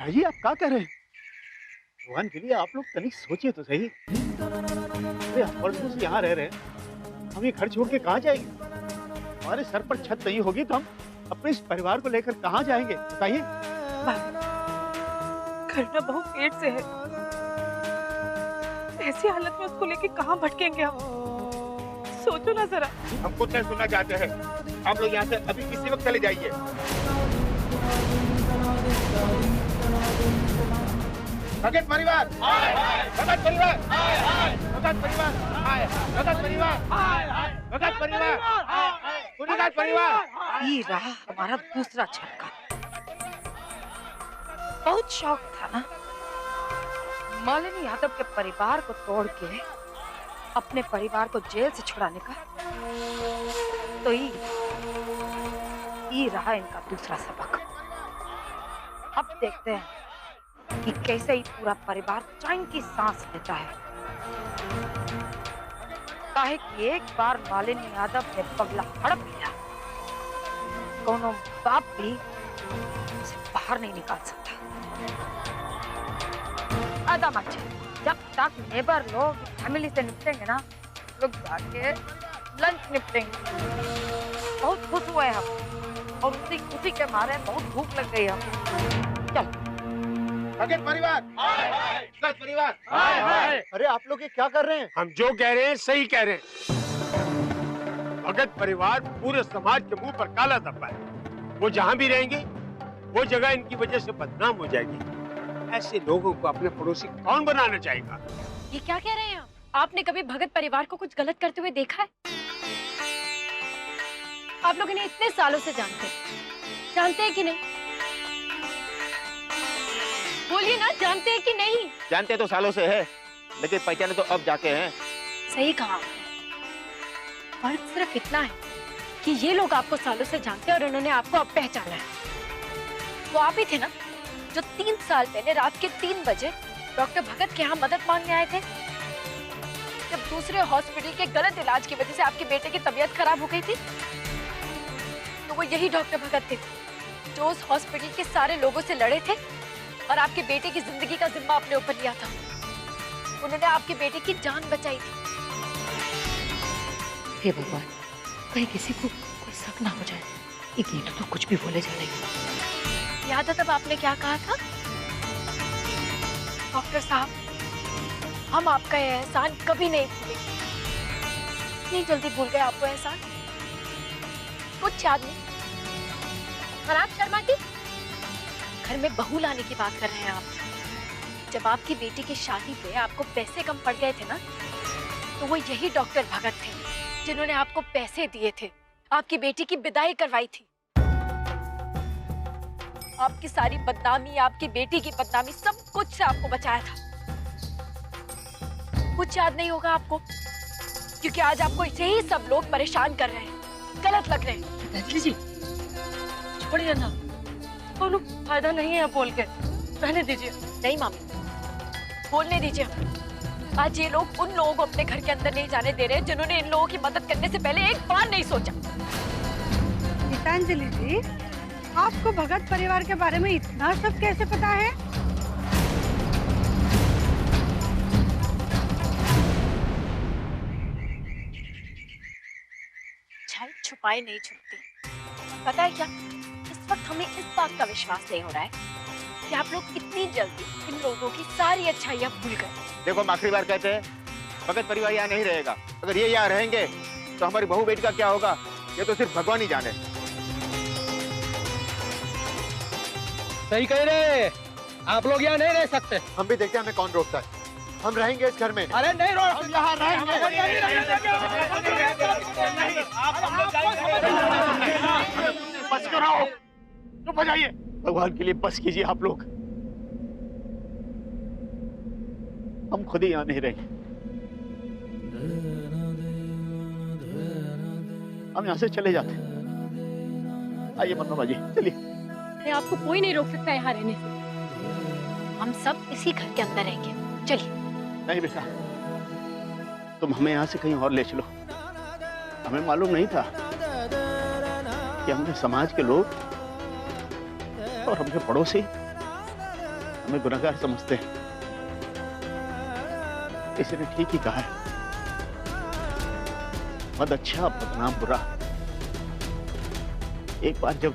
शाह जी आप क्या कह रहे हैं? भगवान के लिए आप लोग तनिक सोचिए तो सही। अरे हम वर्षों से यहाँ रह रहे हैं, हम ये घर छोड़ के कहाँ जाएंगे? हमारे सर पर छत नहीं होगी तो हम अपने इस परिवार को लेकर कहाँ जाएंगे बताइए? घर ना बहुत पेट से है, ऐसी हालत में उसको लेके कहाँ भटकेंगे हम? सोचो ना जरा। हम कुछ नहीं सुनना चाहते हैं, आप लोग यहाँ से अभी किसी वक्त चले जाइए। भगत परिवार, भगत परिवार, भगत परिवार, भगत परिवार, भगत परिवार, भगत परिवार। ये रहा हमारा दूसरा झटका। बहुत शौक था ना मालिनी यादव के परिवार को तोड़ के अपने परिवार को जेल से छुड़ाने का, तो ये रहा इनका दूसरा सबक। अब देखते हैं कि कैसे ही पूरा परिवार चैन की सांस लेता है। काहे कि एक बार मालिनी यादव ने पगला हड़प लिया, कोनो बाप भी उसे बाहर नहीं निकाल सकता। आदा मत, जब तक नेबर लोग फैमिली से निपटेंगे ना, लोग जाके लंच निपटेंगे। बहुत खुश हुए हम और उसी खुशी के मारे बहुत भूख लग गई हम। चल भगत परिवार, भगत परिवार। अरे आप लोग ये क्या कर रहे हैं? हम जो कह रहे हैं सही कह रहे हैं। भगत परिवार पूरे समाज के मुंह पर काला धब्बा है। वो जहां भी रहेंगे वो जगह इनकी वजह से बदनाम हो जाएगी। ऐसे लोगों को अपने पड़ोसी कौन बनाना चाहेगा? ये क्या कह रहे हैं आप? आपने कभी भगत परिवार को कुछ गलत करते हुए देखा है? आप लोग इन्हें इतने सालों से जानते हैं कि नहीं? बोलिए ना, जानते हैं कि नहीं? जानते तो सालों से है, लेकिन पहचाने तो अब जाके हैं। सही कहा। फर्क सिर्फ इतना है कि ये लोग आपको सालों से जानते हैं और उन्होंने आपको अब पहचाना है। वो आप ही थे ना जो 3 साल पहले रात के 3 बजे डॉक्टर भगत के यहाँ मदद मांगने आए थे, जब दूसरे हॉस्पिटल के गलत इलाज की वजह से आपके बेटे की तबीयत खराब हो गई थी। तो वो यही डॉक्टर भगत थे जो उस हॉस्पिटल के सारे लोगों से लड़े थे और आपके बेटे की जिंदगी का जिम्मा अपने ऊपर लिया था। उन्होंने आपके बेटे की जान बचाई थी। हे भगवान, कहीं किसी को कोई शक ना हो जाए। ये गीतू तो कुछ भी बोले जा रही है। याद है तब आपने क्या कहा था? डॉक्टर साहब, हम आपका यह एहसान कभी नहीं भूलेंगे। इतनी जल्दी भूल गए आपको एहसान? कुछ याद नहीं? और आप शर्मा जी, घर में बहू लाने की बात कर रहे हैं आप। जब आपकी बेटी की शादी पे आपको पैसे कम पड़ गए थे ना, तो वो यही डॉक्टर भगत थे जिन्होंने आपको पैसे दिए थे, आपकी बेटी की विदाई करवाई थी। आपकी सारी बदनामी, आपकी बेटी की बदनामी, सब कुछ से आपको बचाया था। कुछ याद नहीं होगा आपको, क्योंकि आज आपको इसे ही सब लोग परेशान कर रहे हैं, गलत लग रहे हैं। दादी जी, छोड़िए ना, बोलो, फायदा नहीं है बोल के, रहने दीजिए। नहीं मामी, बोलने दीजिए। आज ये लोग उन लोगों को अपने घर के अंदर नहीं जाने दे रहे जिन्होंने इन लोगों की मदद करने से पहले एक बार नहीं सोचा। गीतांजलि जी, आपको भगत परिवार के बारे में इतना सब कैसे पता है? छुपाए नहीं छुपती। पता है क्या, इस वक्त हमें इस बात का विश्वास नहीं हो रहा है कि आप लोग इतनी जल्दी इन लोगों की सारी अच्छाइयाँ भूल गए। देखो हम आखिरी बार कहते हैं, भगत परिवार यहाँ नहीं रहेगा। अगर ये यहाँ रहेंगे तो हमारी बहू बेटी का क्या होगा, ये तो सिर्फ भगवान ही जाने। सही कह रहे, आप लोग यहाँ नहीं रह सकते। हम भी देखते हैं हमें कौन रोकता है। हम रहेंगे इस घर में। अरे नहीं रोक, हम यहाँ रहेंगे। बस कराओ, चुप हो जाइए। भगवान के लिए बस कीजिए आप लोग, हम खुद ही यहाँ नहीं रहेंगे। हम यहाँ से चले जाते हैं। आइए मनोरमा जी, चलिए। आपको कोई नहीं रोक सकता यहाँ रहने से। हम सब इसी घर के अंदर रहेंगे, चलिए। नहीं बेटा, तुम हमें यहाँ से कहीं और ले चलो। हमें मालूम नहीं था कि हमारे समाज के लोग और हमारे पड़ोसी हमें गुनहगार समझते हैं। किसी ने ठीक ही कहा है, बद अच्छा बदनाम बुरा। एक बार जब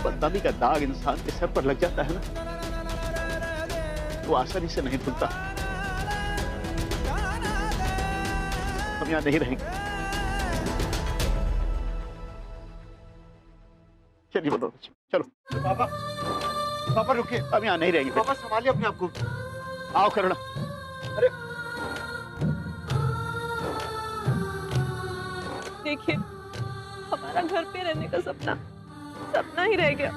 बदनामी का दाग इंसान के सर पर लग जाता है ना, तो आसानी से नहीं धुलता। हम यहां नहीं रहेंगे। चलिए मनोज, चलो। पापा, पापा रुकिए। हम यहां नहीं रहेंगे। पापा संभालिए अपने आप को। आओ करुणा। अरे देखिए, हमारा घर पे रहने का सपना सपना ही रह गया।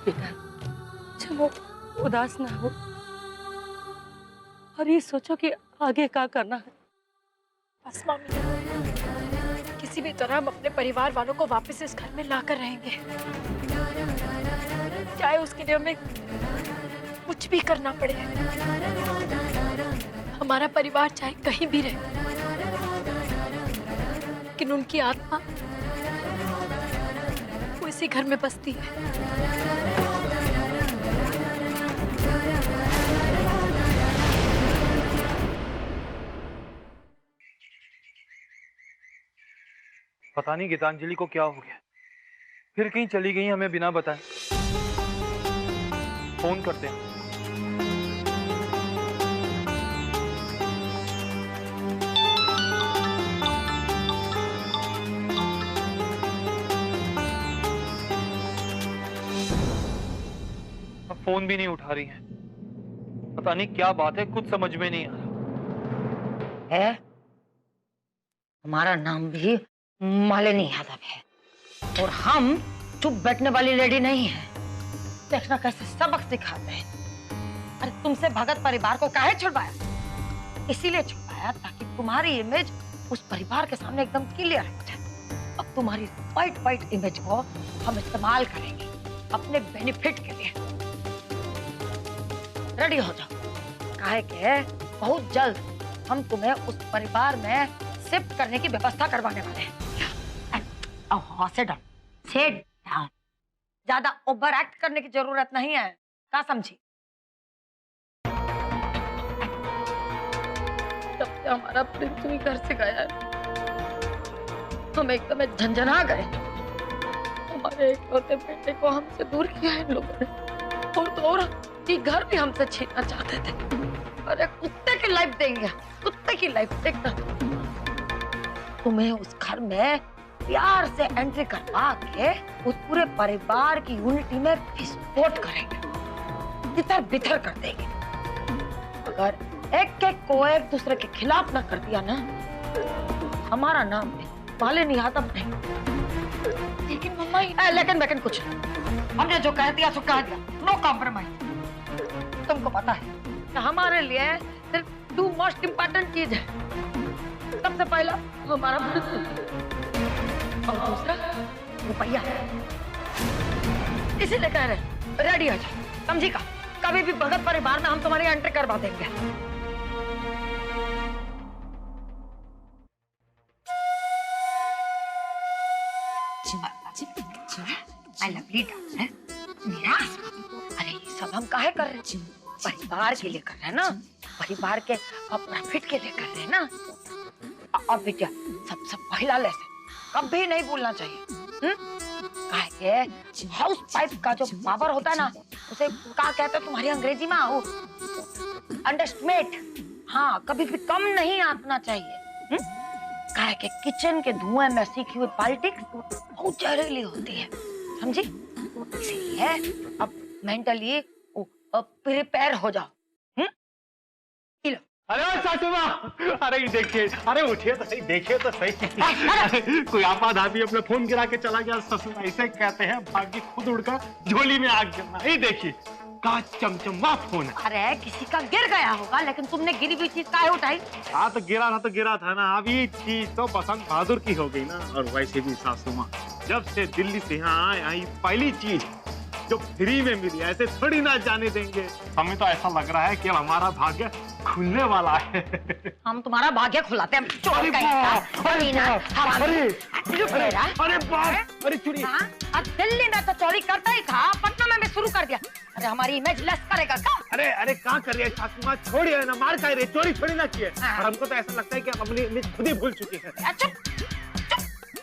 बेटा, चलो उदास ना हो और ये सोचो कि आगे क्या करना है। बस मम्मी, किसी भी तरह हम अपने परिवार वालों को वापस इस घर में लाकर रहेंगे, चाहे उसके लिए हमें कुछ भी करना पड़े। हमारा परिवार चाहे कहीं भी रहे, लेकिन उनकी आत्मा वो इसी घर में बसती है। पता नहीं गीतांजलि को क्या हो गया, फिर कहीं चली गई हमें बिना बताए। फोन करते हैं। अब फोन भी नहीं उठा रही है, पता नहीं क्या बात है, कुछ समझ में नहीं आ रहा है। हमारा नाम भी मालिनी यादव है और हम चुप बैठने वाली लेडी नहीं है। देखना कैसे सबक सिखाते हैं। अरे तुमसे भगत परिवार को काहे छुड़वाया? इसीलिए छुड़वाया ताकि तुम्हारी इमेज उस परिवार के सामने एकदम क्लियर हो जाए। अब तुम्हारी वाइट इमेज को हम इस्तेमाल करेंगे अपने बेनिफिट के लिए। रेडी हो जाओ, काहे के बहुत जल्द हम तुम्हें उस परिवार में शिफ्ट करने की व्यवस्था करवाने वाले हैं। Sit down. ज्यादा ओवर एक्ट करने की जरूरत नहीं है, क्या समझी? जब से हमारा प्रिंस भी घर से गया है, हम एकदम झंझना गए। हमारे इकलौते बेटे को हमसे दूर किया है इन लोगों ने, और तो और ये घर भी हमसे छीनना चाहते थे। अरे कुत्ते की लाइफ देंगे, कुत्ते की लाइफ। देखना, तुम्हें उस घर में प्यार से एंट्री करवा के उस पूरे परिवार की यूनिटी में विस्फोट करेंगे, तितर बितर कर देंगे। अगर एक एक को एक दूसरे के खिलाफ ना कर दिया ना, हमारा नाम मालिनी यादव नहीं। लेकिन मम्मा, लेकिन कुछ नहीं। हमने जो कह दिया सो कह दिया, नो कॉम्प्रोमाइज। तुमको पता है कि हमारे लिए सिर्फ 2 मोस्ट इम्पोर्टेंट चीज है। सबसे पहला हमारा और दूसरा रुपया। इसीलिए कह रहे रेडी हो जाओ, समझी का? कभी भी भगत परिवार में हम तुम्हारी एंट्री करवा देंगे। आई लवली मेरा। अरे ये सब हम काहे कर रहे हैं? परिवार के लिए कर रहे हैं ना, परिवार के प्रॉफिट के लिए कर रहे हैं ना। अब बेटा, सबसे पहला लेसन कभी नहीं भूलना चाहिए। हाउस पाइप का जो पावर होता है ना, उसे क्या कहते हैं तुम्हारी अंग्रेजी में? अंडरस्टिमेट। हाँ, कभी भी कम नहीं आंकना चाहिए। काहे के किचन के धुएं में सीखी हुई पॉलिटिक्स बहुत जहरीली होती है, समझी? इसलिए अब मेंटली प्रिपेयर हो जाओ। अरे सासू माँ, अरे देखिए, अरे उठिए तो सही, देखिए तो सही। कोई आपाधापी अपना फोन गिरा के चला गया। ससुर ऐसे कहते हैं, भाग्य खुद उड़कर झोली में आग गिरना। ये देखिए, का चमचमा फोन है। अरे किसी का गिर गया होगा, लेकिन तुमने गिरी हुई चीज काहे उठाई? हाँ तो गिरा था ना। अब ये चीज तो बसंत बहादुर की हो गई ना। और वैसे भी सासू माँ, जब से दिल्ली से यहाँ आई पहली चीज जो फ्री में मिली ऐसे थोड़ी ना जाने देंगे। हमें तो ऐसा लग रहा है कि हमारा भाग्य खुलने वाला है। हम तुम्हारा भाग्य खुलाते हैं। चोर अरे कहीं का, बाप, अरे कमीना, बाप, हरामी। अरे, लुट ले रहा। अरे बाप, अरे चोरी। हाँ? अब दिल्ली में तो चोरी करता ही था, पटना में भी शुरू कर दिया। अरे हमारी इमेज लेस करेगा क्या? अरे अरे क्या कर रही है सासू माँ, छोड़िए ना, मार का रही, चोरी थोड़ी ना की है। हाँ। और हमको तो ऐसा लगता है कि हम अपनी इमेज खुद ही भूल चुके हैं। चुप चुप।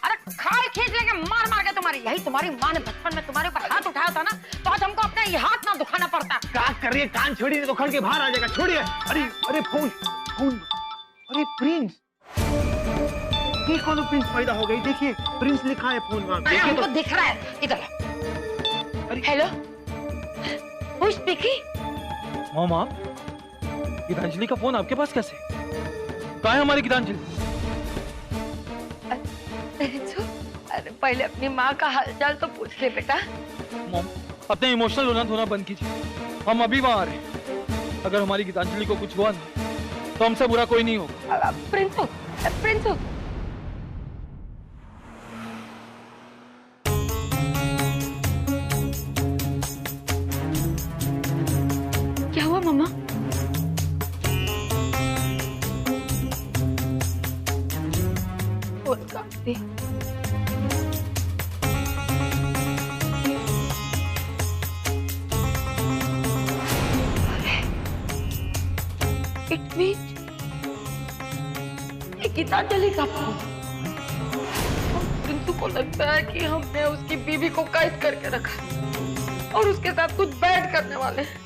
अरे खाल खींच लेंगे मार मार के तुम्हारी। यही तुम्हारी माँ ने बचपन में तुम्हारे ऊपर हाथ उठाया था ना, तो आज हमको अपना ये हाथ ना दुखाना पड़ता। क्या कर रही है, कान छोड़िए तो खड़ के बाहर आ जाएगा, छोड़िए। अरे अरे फोन फोन, अरे प्रिंस, ये कौन प्रिंस पैदा हो गई? देखिए प्रिंस लिखा है फोन में, देखिए हमको तो। दिख रहा है। इधर हेलो, हु स्पीकिंग? मॉम, आप गीतांजलि का फोन आपके पास कैसे? कहाँ है हमारी गीतांजलि? अरे पहले अपनी माँ का हालचाल तो पूछ ले बेटा। मॉम, अपने इमोशनल रोना धोना बंद कीजिए। हम अभी वहाँ आ रहे हैं। अगर हमारी गीतांजलि को कुछ हुआ ना, तो हमसे बुरा कोई नहीं होगा। प्रिंसू, प्रिंसू, क्या हुआ मम्मा? फोन काट दे। इट मीन्स गीतांजलि का फोन। प्रिंसू को लगता है कि हमने उसकी बीवी को कैद करके रखा और उसके साथ कुछ बैड करने वाले हैं।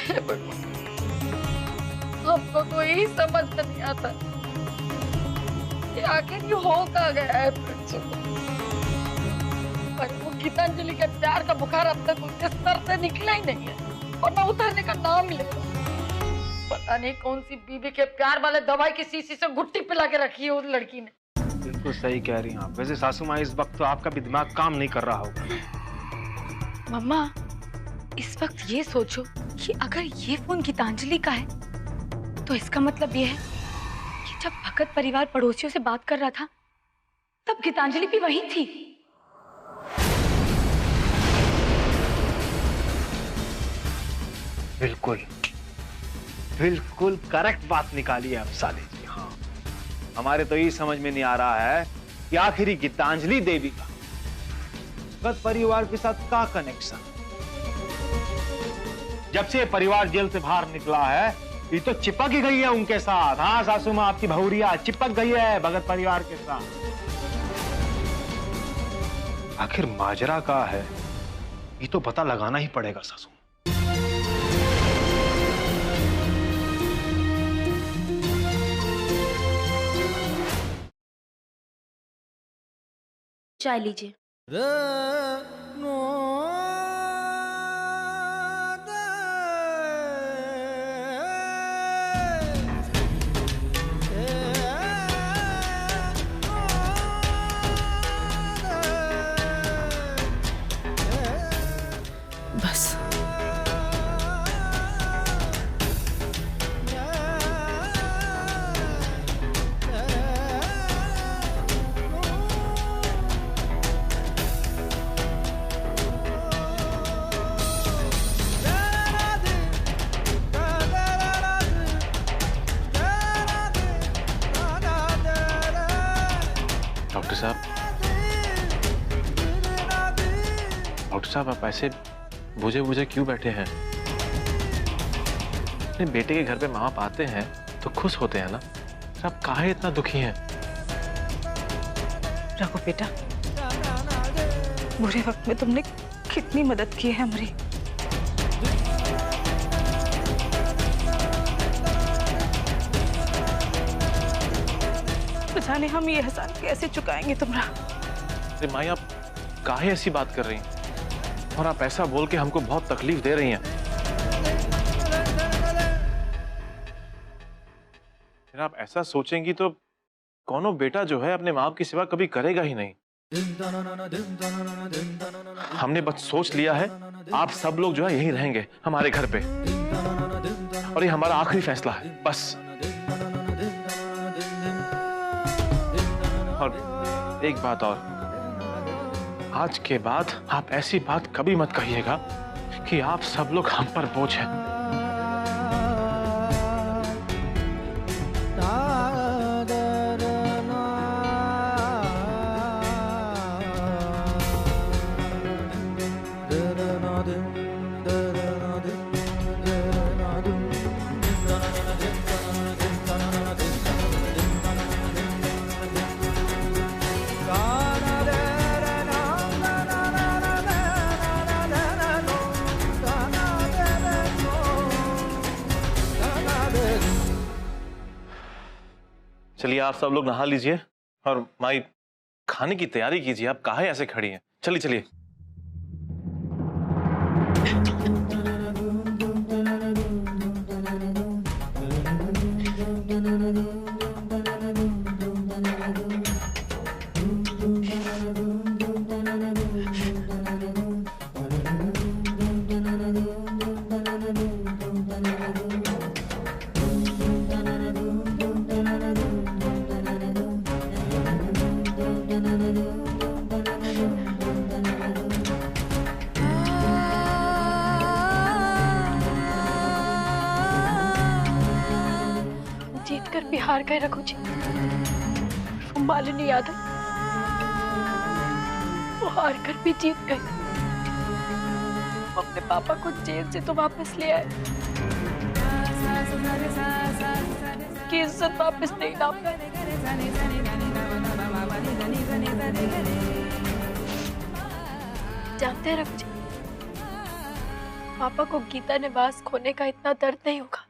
हे भगवान, हमको तो यही समझ में नहीं आता कि आखिर ये हो क्या गया है प्रिंसू को। पर वो गीतांजलि के प्यार का बुखार अब तक उसके सर से निकला ही नहीं है और ना उतरने का नाम ही लेता। पता नहीं कौन सी बीबी के प्यार वाले दवाई की शीशी से गुट्टी पिला के रखी है उस लड़की ने। बिल्कुल सही कह रही हैं आप। वैसे सासू माँ, इस वक्त तो आपका भी दिमाग काम नहीं कर रहा होगा। मम्मा, इस वक्त ये सोचो कि अगर ये फोन गीतांजलि का है, तो इसका मतलब ये है कि जब भगत परिवार पड़ोसियों से बात कर रहा था, तब गीतांजलि भी वहीं थी। बिल्कुल बिल्कुल करेक्ट बात निकाली है आप साले जी। हाँ, हमारे तो ये समझ में नहीं आ रहा है कि आखिर गीतांजलि देवी का भगत परिवार के साथ क्या कनेक्शन। जब से परिवार जेल से बाहर निकला है, ये तो चिपक ही गई है उनके साथ। हाँ सासू माँ, आपकी भौरिया चिपक गई है भगत परिवार के साथ। आखिर माजरा का है, ये तो पता लगाना ही पड़ेगा सासू। चाय लीजिए। बस डॉक्टर साहब, आप ऐसे बुझे बुझे क्यों बैठे हैं? अपने बेटे के घर पे माँ बाप आते हैं तो खुश होते हैं ना, आप काहे इतना दुखी हैं? रघु बेटा, बुरे वक्त में तुमने कितनी मदद की है हमारी। न जाने हम ये एहसान कैसे चुकाएंगे तुम्हारा। अरे माई, आप काहे ऐसी बात कर रही हैं? और आप ऐसा बोल के हमको बहुत तकलीफ दे रही हैं। फिर आप ऐसा सोचेंगी तो कौनो बेटा जो है अपने माँ बाप की सेवा कभी करेगा ही नहीं। हमने बस सोच लिया है, आप सब लोग जो है यहीं रहेंगे हमारे घर पे, और ये हमारा आखिरी फैसला है बस। और एक बात और, आज के बाद आप ऐसी बात कभी मत कहिएगा कि आप सब लोग हम पर बोझ हैं। चलिए आप सब लोग नहा लीजिए और माई खाने की तैयारी कीजिए। आप काहे ऐसे खड़ी हैं? चलिए चलिए। जीत कर भी हार गए रघु जी। वो मालिनी यादव, वो हार कर भी जीत गए। वो अपने पापा को जेल से तो वापस ले आए, की इज्जत वापस नहीं ला पाए। जानते हैं रघु जी, पापा को गीता निवास खोने का इतना दर्द नहीं होगा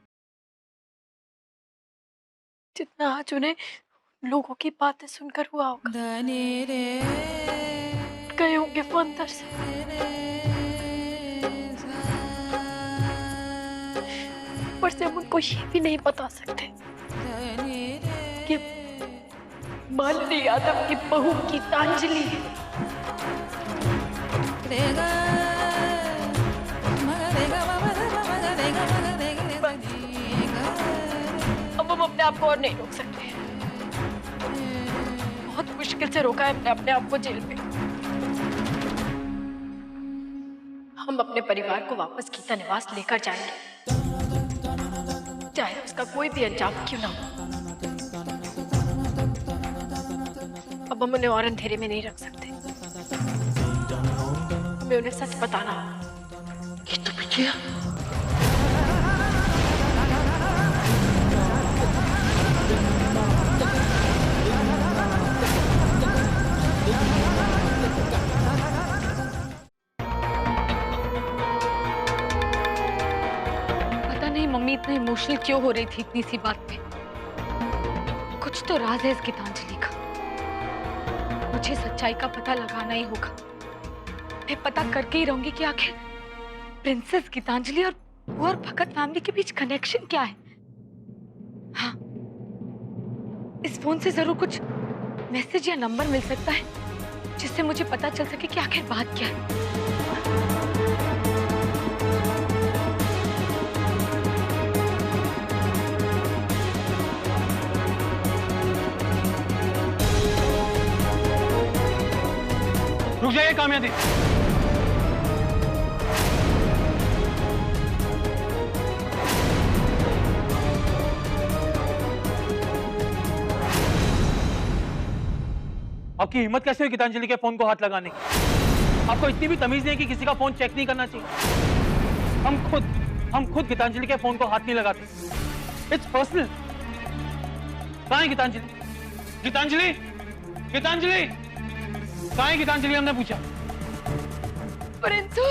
जितना आज उन्हें लोगों की बातें सुनकर हुआ होगा। गए होंगे वो अंदर से। ऊपर से हम उनको ये भी नहीं बता सकते कि मालिनी यादव की बहू गीतांजलि है। अब हम अपने आप को और नहीं रोक सकते। बहुत मुश्किल से रोका है हमने अपने आप को जेल में। हम अपने परिवार को वापस गीता निवास लेकर जाएंगे, चाहे उसका कोई भी अंजाम क्यों ना हो। अब हम उन्हें और अंधेरे में नहीं रख सकते। हमें उन्हें सच बताना होगा। ये तो बिटिया मम्मी इतना इमोशनल क्यों हो रही थी इतनी सी बात पे। कुछ तो राज है इस गीतांजलि का। मुझे सच्चाई का पता लगाना ही होगा। मैं पता करके ही रहूंगी कि आखिर प्रिंसेस गीतांजलि और भगत फैमिली के बीच कनेक्शन क्या है। हाँ, इस फोन से जरूर कुछ मैसेज या नंबर मिल सकता है जिससे मुझे पता चल सके कि आखिर बात क्या है। रुक जाइए कामयाबी। आपकी हिम्मत कैसे हुई गीतांजलि के फोन को हाथ लगाने की? आपको इतनी भी तमीज नहीं कि किसी का फोन चेक नहीं करना चाहिए। हम खुद गीतांजलि के फोन को हाथ नहीं लगाते। It's personal. कहाँ है गीतांजलि? गीतांजलि, गीतांजलि कहाँ है गीतांजलि? हमने पूछा। प्रिंसू,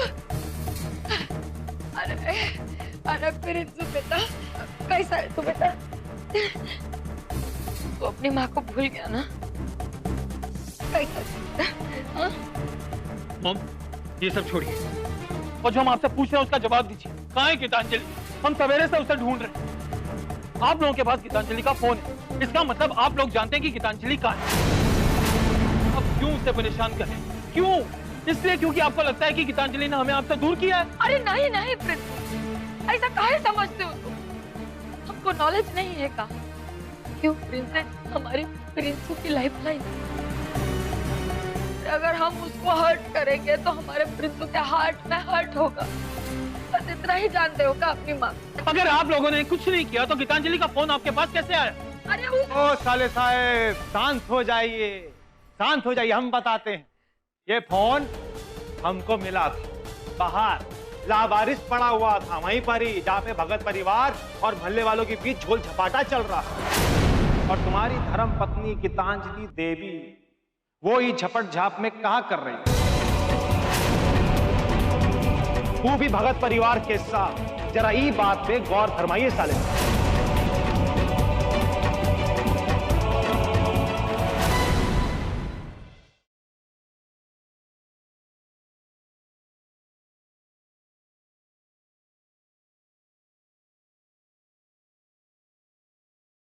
अरे प्रिंसू बेटा, कैसा है तू बेटा? तू अपनी माँ को भूल गया ना? कैसा? मॉम, ये सब छोड़िए और जो हम आपसे पूछ रहे हैं उसका जवाब दीजिए। कहाँ है गीतांजलि? हम सवेरे से उसे ढूंढ रहे हैं। आप लोगों के पास गीतांजलि का फोन है, इसका मतलब आप लोग जानते हैं कि गीतांजलि कहाँ है। अब क्यों उसे परेशान करें? क्यों? इसलिए क्योंकि आपको लगता है कि गीतांजलि ने हमें आपसे दूर किया है। अरे नहीं नहीं प्रिंस, ऐसा काहे समझते हो तुम? हमको नॉलेज नहीं है का? क्यों? प्रिंसेस हमारे प्रिंसू की लाइफलाइन। अगर हम उसको हर्ट करेंगे तो हमारे पृथ्वी के हार्ट में हर्ट होगा। बस इतना ही जानते हो क्या अपनी माँ? अगर आप लोगों ने कुछ नहीं किया तो गीतांजलि का फोन आपके पास कैसे आया? अरे वो ओ साले साहब, शांत हो जाइए, शांत हो जाइए, हम बताते हैं। ये फोन हमको मिला था बाहर, लावारिस पड़ा हुआ था वहीं पर ही जहाँ पे भगत परिवार और मोहल्ले वालों के बीच झोल झपाटा चल रहा था। और तुम्हारी धर्म पत्नी गीतांजलि देवी वो ही झपट झाप में कहा कर रही है, वो भी भगत परिवार के साथ। जरा ई बात पे गौर फरमाइए साले।